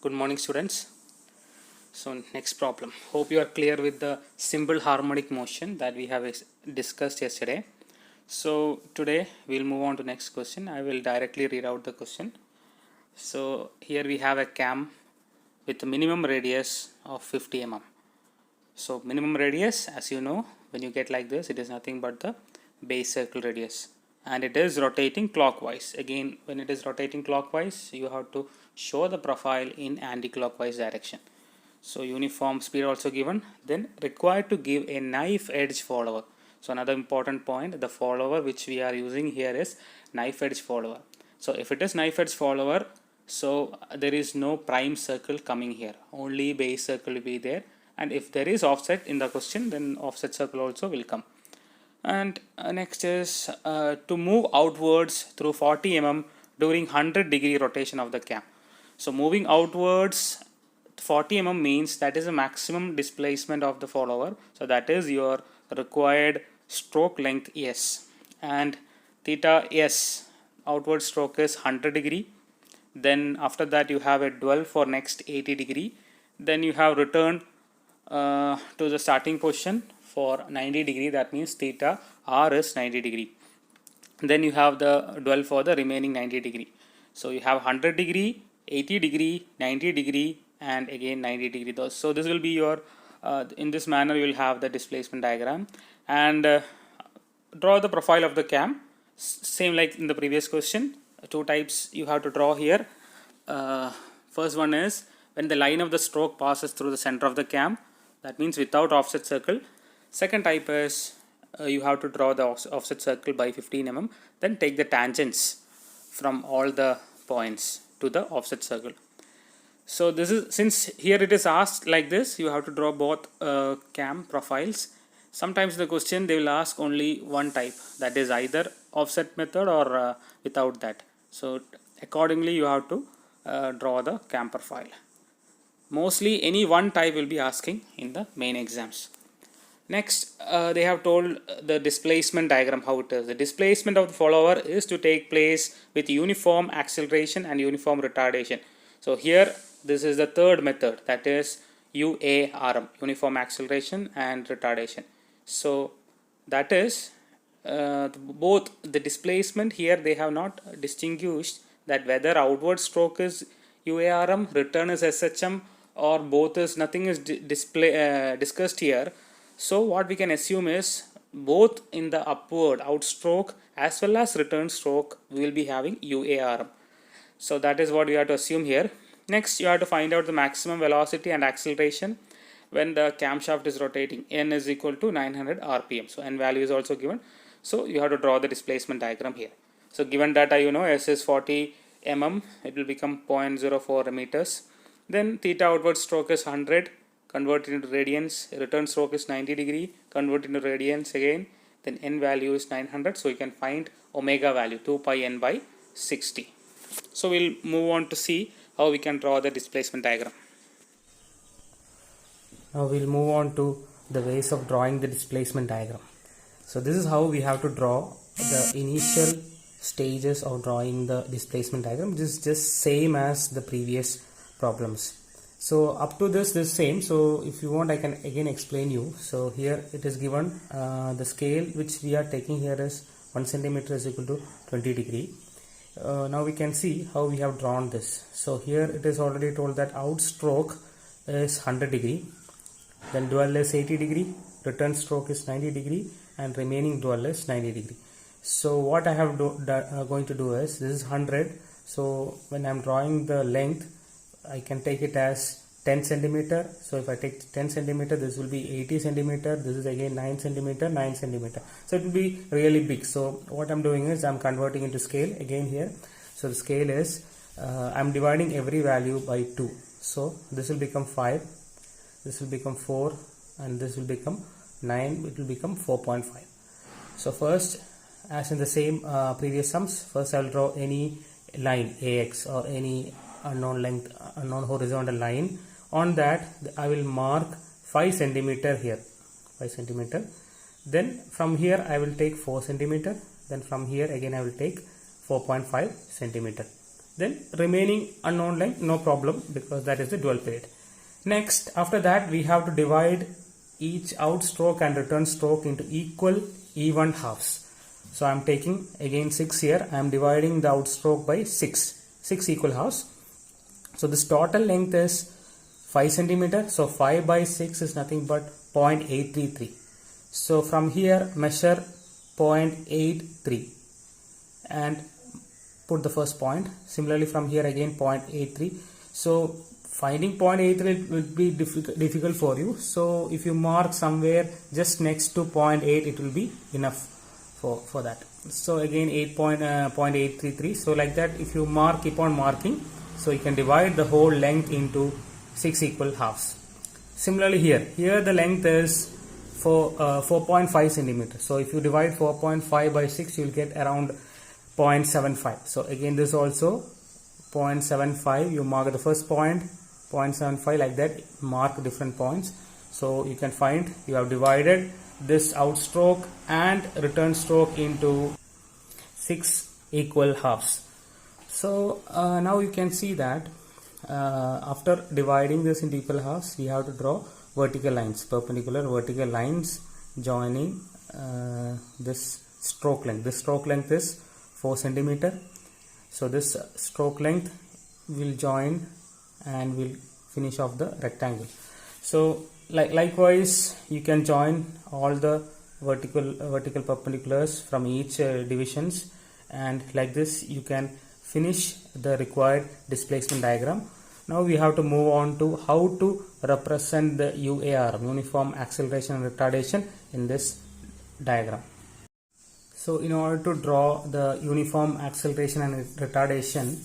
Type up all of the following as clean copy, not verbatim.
Good morning, students. So next problem. Hope you are clear with the simple harmonic motion that we have discussed yesterday. So today we'll move on to next question. I will directly read out the question. So here we have a cam with a minimum radius of 50 mm. So minimum radius, as you know, when you get like this, it is nothing but the base circle radius. And it is rotating clockwise. Again, when it is rotating clockwise, you have to show the profile in anti-clockwise direction. So uniform speed also given. Then required to give a knife edge follower. So another important point, the follower which we are using here is knife edge follower. So if it is knife edge follower, so there is no prime circle coming here. Only base circle will be there. And if there is offset in the question, then offset circle also will come. And next is to move outwards through 40 mm during 100-degree rotation of the cam. So moving outwards 40 mm means that is a maximum displacement of the follower. So that is your required stroke length S. And theta S, outward stroke is 100 degree. Then after that you have a dwell for next 80 degree. Then you have return to the starting position for 90 degree, that means theta R is 90 degree. Then you have the dwell for the remaining 90 degree. So you have 100 degree, 80 degree, 90 degree and again 90 degree. So this will be your, in this manner you will have the displacement diagram and draw the profile of the cam. Same like in the previous question, two types you have to draw here. First one is when the line of the stroke passes through the center of the cam, that means without offset circle. Second type is you have to draw the offset circle by 15 mm, then take the tangents from all the points to the offset circle. So this is, since here it is asked like this, you have to draw both cam profiles. Sometimes in the question they will ask only one type, that is either offset method or without that. So accordingly you have to draw the cam profile. Mostly any one type will be asking in the main exams. Next, they have told the displacement diagram how it is. The displacement of the follower is to take place with uniform acceleration and uniform retardation. So here this is the third method, that is UARM, uniform acceleration and retardation. So that is both the displacement here they have not distinguished that whether outward stroke is UARM, return is SHM or both is, nothing is discussed here. So what we can assume is both in the upward outstroke as well as return stroke we will be having UARM. So that is what we have to assume here. Next you have to find out the maximum velocity and acceleration when the camshaft is rotating. N is equal to 900 RPM. So N value is also given. So you have to draw the displacement diagram here. So given data, you know, S is 40 mm, it will become 0.04 meters. Then theta outward stroke is 100. Convert into radians, return stroke is 90 degree, convert into radians again, then n value is 900, so you can find omega value 2 pi n by 60. So we'll move on to see how we can draw the displacement diagram. Now we'll move on to the ways of drawing the displacement diagram. So this is how we have to draw the initial stages of drawing the displacement diagram. This is just same as the previous problems. So up to this same. So if you want I can again explain you. So here it is given the scale which we are taking here is 1 centimeter is equal to 20 degree. Now we can see how we have drawn this. So here it is already told that outstroke is 100 degree, then dwell is 80 degree, return stroke is 90 degree and remaining dwell is 90 degree. So what I have going to do is, this is 100. So when I am drawing the length, I can take it as 10 centimeter. So if I take 10 centimeter, this will be 80 centimeter. This is again 9 centimeter, 9 centimeter. So it will be really big. So what I'm doing is I'm converting into scale again here. So the scale is I'm dividing every value by 2. So this will become 5, this will become 4 and this will become 9. It will become 4.5. So first, as in the same previous sums, first I will draw any line AX or any unknown length, unknown horizontal line. On that I will mark 5 centimeter here, 5 centimeter. Then from here I will take 4 centimeter. Then from here again I will take 4.5 centimeter. Then remaining unknown length, no problem, because that is the dual period. Next, after that, we have to divide each outstroke and return stroke into equal even halves. So I am taking again 6 here. I am dividing the outstroke by 6 equal halves. So this total length is 5 centimeter. So 5 by 6 is nothing but 0.833. So from here measure 0.83 and put the first point. Similarly from here again 0.83. So finding 0.83 will be difficult for you. So if you mark somewhere just next to 0.8, it will be enough for that. So again 0.833. So like that, if you mark, keep on marking, so you can divide the whole length into 6 equal halves. Similarly here the length is for 4.5 centimeters. So if you divide 4.5 by 6, you will get around 0.75. So again this also 0.75. You mark the first point, 0.75, like that, mark different points. So you can find you have divided this outstroke and return stroke into 6 equal halves. So now you can see that after dividing this into equal halves, we have to draw vertical lines, perpendicular vertical lines joining this stroke length. This stroke length is 4 centimeter. So this stroke length will join and will finish off the rectangle. So likewise, you can join all the vertical perpendiculars from each divisions, and like this you can finish the required displacement diagram. Now we have to move on to how to represent the UAR, uniform acceleration and retardation, in this diagram. So in order to draw the uniform acceleration and retardation,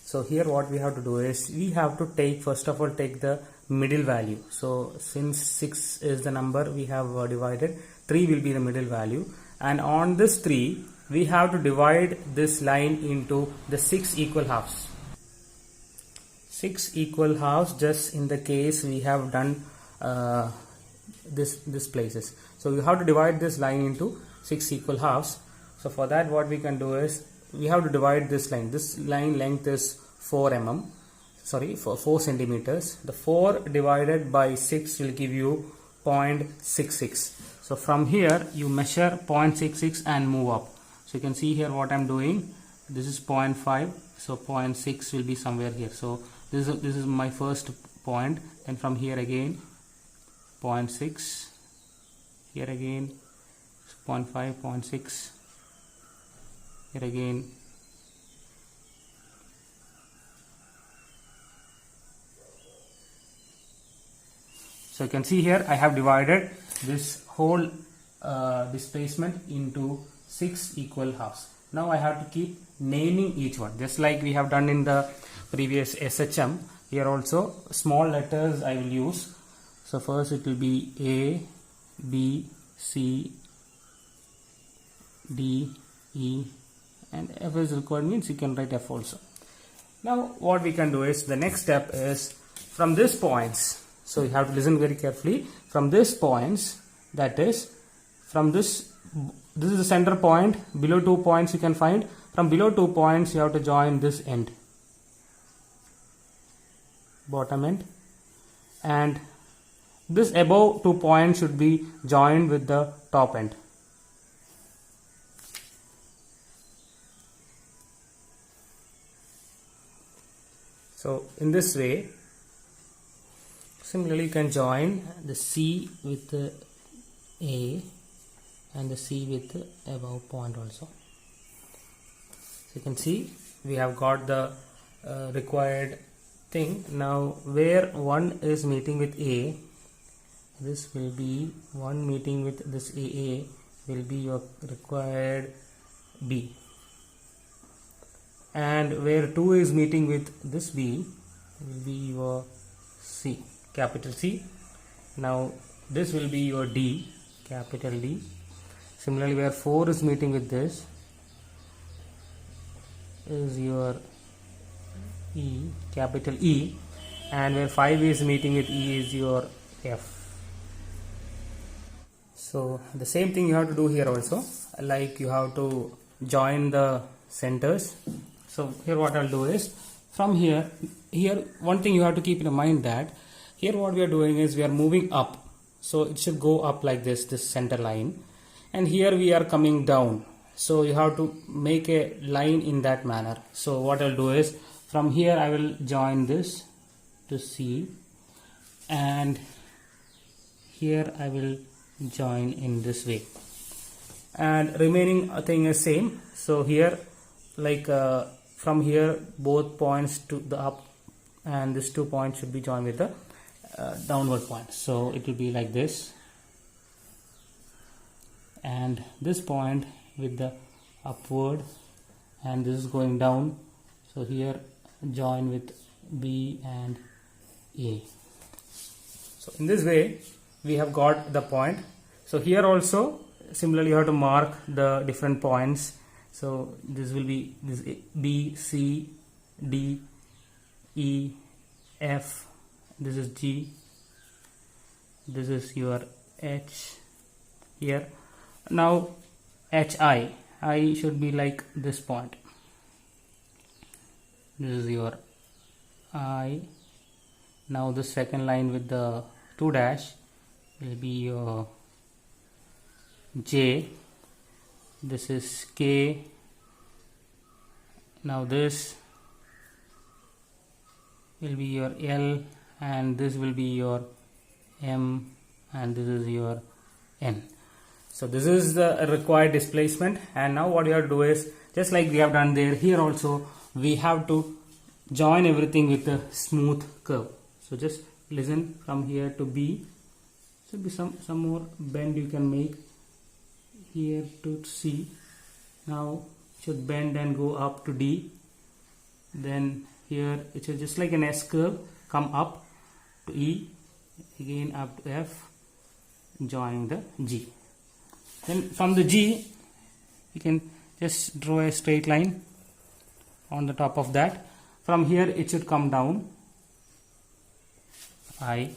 so here what we have to do is we have to take, first of all, take the middle value. So since 6 is the number we have divided, 3 will be the middle value, and on this 3 we have to divide this line into the 6 equal halves. 6 equal halves, just in the case we have done this places. So you have to divide this line into 6 equal halves. So for that, what we can do is we have to divide this line. This line length is 4 centimeters. The 4 divided by 6 will give you 0.66. So from here you measure 0.66 and move up. So you can see here what I am doing. This is 0.5. So 0.6 will be somewhere here. So this is my first point. And from here again 0.6. Here again 0.5, 0.6. Here again. So you can see here I have divided this whole displacement into 6 equal halves. Now I have to keep naming each one, just like we have done in the previous SHM. Here also small letters I will use. So first it will be A, B, C, D, E, and F is required, means you can write F also. Now what we can do is, the next step is from these points. So you have to listen very carefully. From these points, that is from this is the center point. Below 2 points you can find. From below 2 points you have to join this end, bottom end, and this above 2 points should be joined with the top end. So in this way, similarly you can join the C with the A and the C with the above point also. So you can see we have got the required thing. Now where 1 is meeting with A, this will be 1 meeting with this AA will be your required B, and where 2 is meeting with this B will be your C, capital C. Now this will be your D, capital D. Similarly, where 4 is meeting with this is your E, capital E, and where 5 is meeting with E is your F. So the same thing you have to do here also, like you have to join the centers. So here what I'll do is from here one thing you have to keep in mind that here what we are doing is we are moving up, so it should go up like this center line, and here we are coming down, so you have to make a line in that manner. So what I'll do is from here I will join this to C, and here I will join in this way, and remaining thing is same. So here like from here both points to the up, and these 2 points should be joined with the downward point, so it will be like this, and this point with the upward, and this is going down, so here join with B and A. So in this way we have got the point. So here also similarly you have to mark the different points. So this will be this B, C, D, E, F, this is G, this is your H here. Now HI, I should be like this point, this is your I. Now the second line with the 2 dash will be your J, this is K. Now this will be your L, and this will be your M, and this is your N. So this is the required displacement, and now what you have to do is just like we have done there, here also we have to join everything with a smooth curve. So just listen, from here to B should be some more bend you can make, here to C, now should bend and go up to D, then here it should just like an S curve come up to E, again up to F, joining the G. Then from the G you can just draw a straight line on the top of that. From here it should come down, I,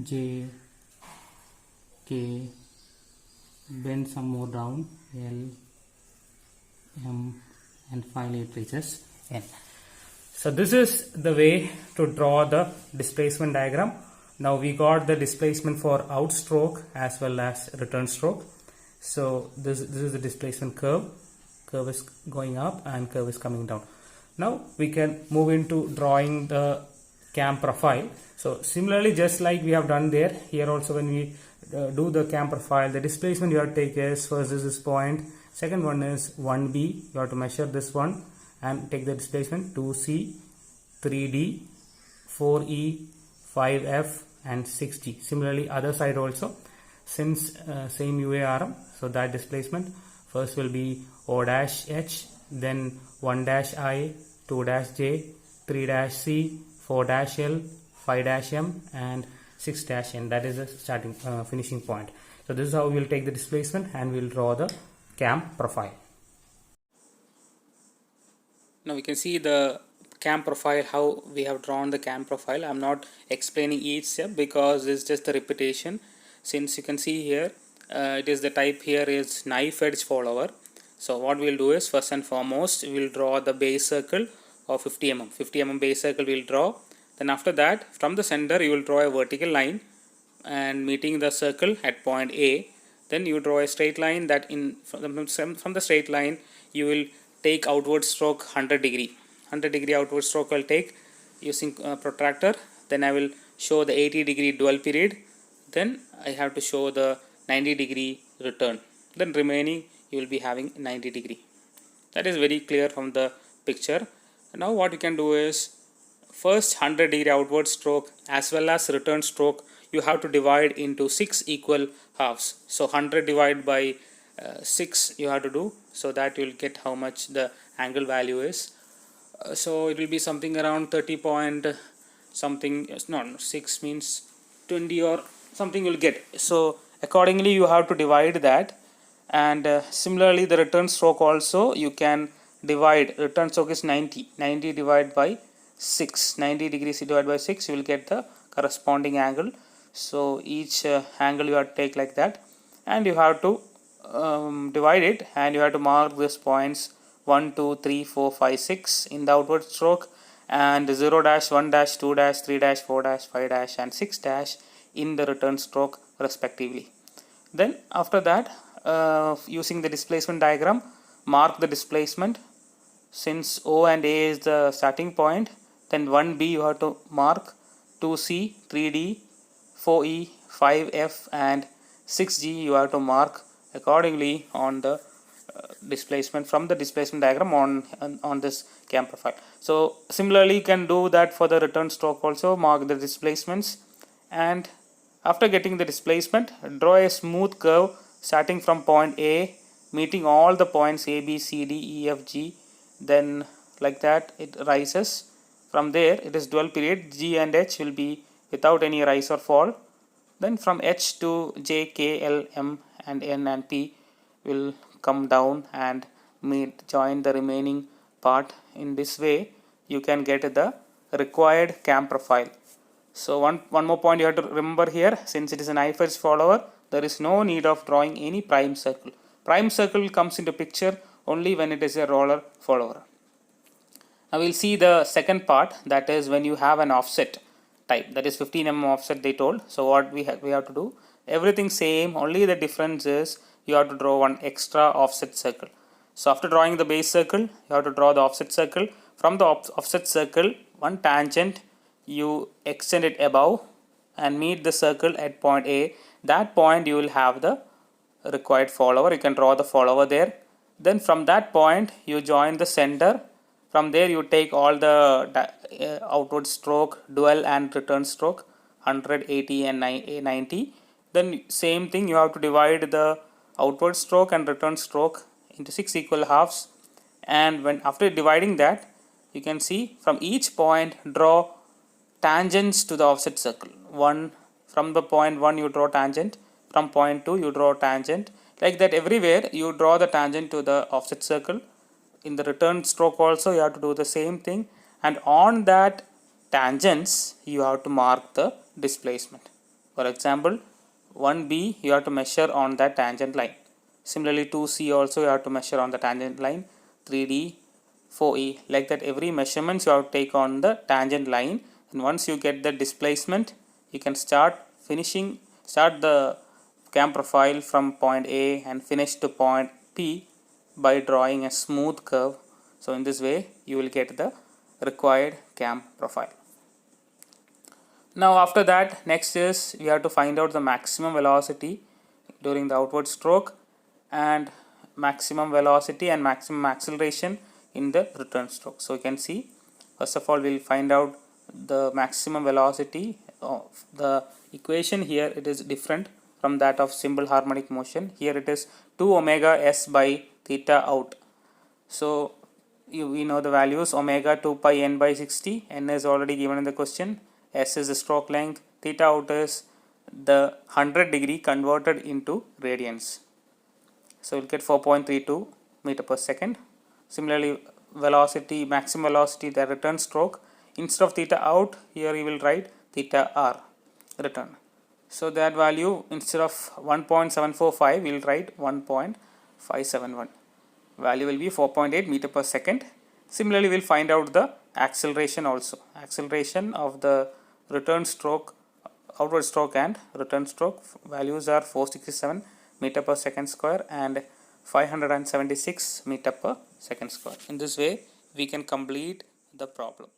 J, K, bend some more down, L, M, and finally it reaches N. So this is the way to draw the displacement diagram. Now we got the displacement for outstroke as well as return stroke. So this is the displacement curve. Curve is going up and curve is coming down. Now we can move into drawing the cam profile. So similarly, just like we have done there, here also when we do the cam profile, the displacement you have to take is first this point, second one is 1B, you have to measure this one and take the displacement 2C, 3D, 4E, 5F and 6G. Similarly other side also, since same UARM, so that displacement first will be O dash H, then 1 dash I, 2 dash J, 3 dash C, 4 dash L, 5 dash M and 6 dash N. That is the starting finishing point. So this is how we will take the displacement and we will draw the cam profile. Now we can see the cam profile, how we have drawn the cam profile. I am not explaining each step because it's just the repetition. Since you can see here, it is the type here is knife edge follower. So what we will do is first and foremost we will draw the base circle of 50 mm. 50 mm base circle we will draw. Then after that, from the center you will draw a vertical line and meeting the circle at point A. Then you draw a straight line that from the straight line you will take outward stroke 100 degree. 100 degree outward stroke I will take using protractor. Then I will show the 80 degree dual period. Then I have to show the 90 degree return. Then remaining you will be having 90 degree. That is very clear from the picture. Now what you can do is first 100 degree outward stroke as well as return stroke you have to divide into 6 equal halves. So 100 divided by 6 you have to do, so that you will get how much the angle value is. So it will be something around 30 point something, no 6 means 20 or something you will get. So accordingly you have to divide that. And similarly the return stroke also you can divide. Return stroke is 90 divided by 6, 90 degrees divided by 6 you will get the corresponding angle. So each angle you have to take like that, and you have to divide it, and you have to mark these points 1, 2, 3, 4, 5, 6 in the outward stroke, and 0 dash, 1 dash, 2 dash, 3 dash, 4 dash, 5 dash and 6 dash in the return stroke respectively. Then after that, using the displacement diagram, mark the displacement. Since O and A is the starting point, then 1B you have to mark, 2C, 3D, 4E, 5F and 6G you have to mark accordingly on the displacement from the displacement diagram on this cam profile. So similarly you can do that for the return stroke also. Mark the displacements, and after getting the displacement, draw a smooth curve starting from point A, meeting all the points A, B, C, D, E, F, G. Then like that it rises. From there it is dual period. G and H will be without any rise or fall. Then from H to J, K, L, M and N and P will come down and join the remaining part. In this way you can get the required cam profile. So one more point you have to remember here, since it is an IFS follower, there is no need of drawing any prime circle. Prime circle comes into picture only when it is a roller follower. Now we'll see the second part, that is when you have an offset type, that is 15 mm offset they told. So what we have to do, everything same, only the difference is you have to draw one extra offset circle. So after drawing the base circle, you have to draw the offset circle. From the offset circle, one tangent you extend it above and meet the circle at point A. That point you will have the required follower. You can draw the follower there. Then from that point you join the center. From there you take all the outward stroke, dual and return stroke, 100, 80 and 90. Then same thing, you have to divide the outward stroke and return stroke into 6 equal halves, and when after dividing that, you can see from each point draw tangents to the offset circle. One from the point 1 you draw tangent, from point 2 you draw tangent, like that everywhere you draw the tangent to the offset circle. In the return stroke also you have to do the same thing, and on that tangents you have to mark the displacement. For example, 1B you have to measure on that tangent line. Similarly 2C also you have to measure on the tangent line, 3D, 4E, like that every measurements you have to take on the tangent line. And once you get the displacement, you can start the cam profile from point A and finish to point P by drawing a smooth curve. So in this way you will get the required cam profile. Now after that, next is we have to find out the maximum velocity during the outward stroke and maximum velocity and maximum acceleration in the return stroke. So you can see, first of all we will find out the maximum velocity of the equation. Here it is different from that of simple harmonic motion. Here it is 2 omega s by theta out. So we know the values, omega 2 pi n by 60, n is already given in the question, s is the stroke length, theta out is the 100 degree converted into radians. So we'll get 4.32 meter per second. Similarly, velocity, maximum velocity, the return stroke, instead of theta out, here you will write theta r, return. So that value, instead of 1.745, we will write 1.571. Value will be 4.8 meter per second. Similarly, we will find out the acceleration also. Acceleration of the return stroke, outward stroke and return stroke, values are 467 meter per second square and 576 meter per second square. In this way, we can complete the problem.